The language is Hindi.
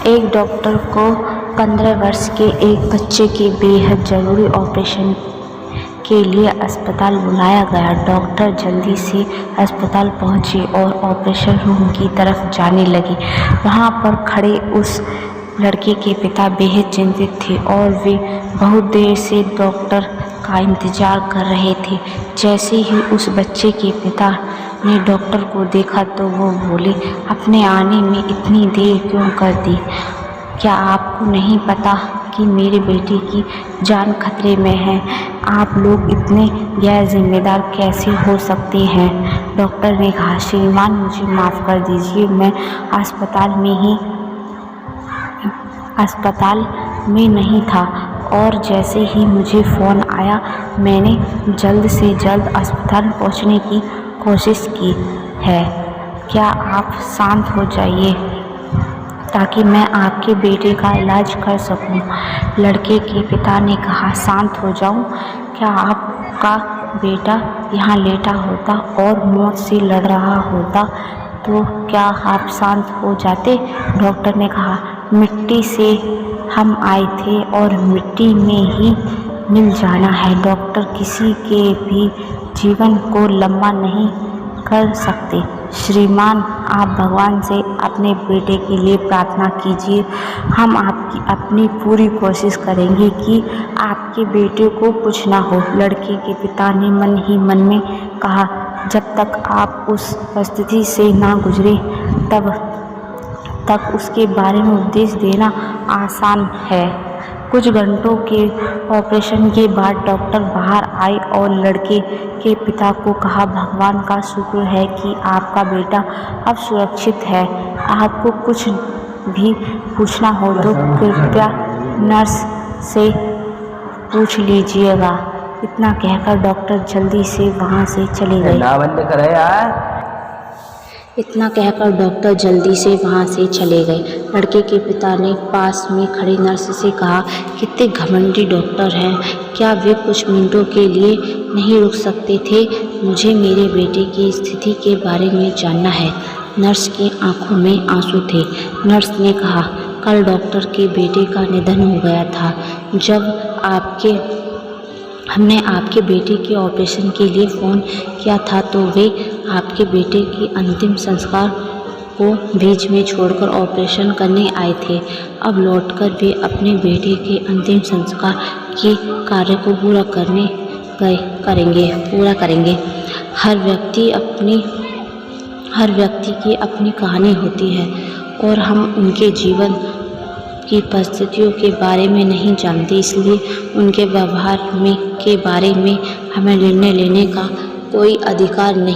एक डॉक्टर को 15 वर्ष के एक बच्चे के बेहद ज़रूरी ऑपरेशन के लिए अस्पताल बुलाया गया। डॉक्टर जल्दी से अस्पताल पहुंचे और ऑपरेशन रूम की तरफ जाने लगे। वहां पर खड़े उस लड़के के पिता बेहद चिंतित थे और वे बहुत देर से डॉक्टर का इंतज़ार कर रहे थे। जैसे ही उस बच्चे के पिता ने डॉक्टर को देखा तो वो बोले, अपने आने में इतनी देर क्यों कर दी? क्या आपको नहीं पता कि मेरे बेटे की जान खतरे में है? आप लोग इतने गैर जिम्मेदार कैसे हो सकते हैं? डॉक्टर ने कहा, श्रीमान मुझे माफ़ कर दीजिए, मैं अस्पताल में नहीं था और जैसे ही मुझे फ़ोन आया मैंने जल्द से जल्द अस्पताल पहुंचने की कोशिश की है। क्या आप शांत हो जाइए ताकि मैं आपके बेटे का इलाज कर सकूं? लड़के के पिता ने कहा, शांत हो जाऊं? क्या आपका बेटा यहाँ लेटा होता और मौत से लड़ रहा होता तो क्या आप शांत हो जाते? डॉक्टर ने कहा, मिट्टी से हम आए थे और मिट्टी में ही मिल जाना है। डॉक्टर किसी के भी जीवन को लंबा नहीं कर सकते। श्रीमान, आप भगवान से अपने बेटे के लिए प्रार्थना कीजिए। हम आपकी अपनी पूरी कोशिश करेंगे कि आपके बेटे को कुछ ना हो। लड़के के पिता ने मन ही मन में कहा, जब तक आप उस परिस्थिति से ना गुजरे तब तक उसके बारे में उपदेश देना आसान है। कुछ घंटों के ऑपरेशन के बाद डॉक्टर बाहर आए और लड़के के पिता को कहा, भगवान का शुक्र है कि आपका बेटा अब सुरक्षित है। आपको कुछ भी पूछना हो तो कृपया नर्स से पूछ लीजिएगा। इतना कहकर डॉक्टर जल्दी से वहाँ से चले गए। लड़के के पिता ने पास में खड़ी नर्स से कहा, कितने घमंडी डॉक्टर हैं, क्या वे कुछ मिनटों के लिए नहीं रुक सकते थे? मुझे मेरे बेटे की स्थिति के बारे में जानना है। नर्स की आंखों में आंसू थे। नर्स ने कहा, कल डॉक्टर के बेटे का निधन हो गया था। जब हमने आपके बेटे के ऑपरेशन के लिए फ़ोन किया था तो वे आपके बेटे के अंतिम संस्कार को बीच में छोड़कर ऑपरेशन करने आए थे। अब लौटकर वे अपने बेटे के अंतिम संस्कार के कार्य को पूरा करेंगे। हर व्यक्ति की अपनी कहानी होती है और हम उनके जीवन की परिस्थितियों के बारे में नहीं जानते, इसलिए उनके व्यवहार के बारे में हमें निर्णय लेने का कोई अधिकार नहीं।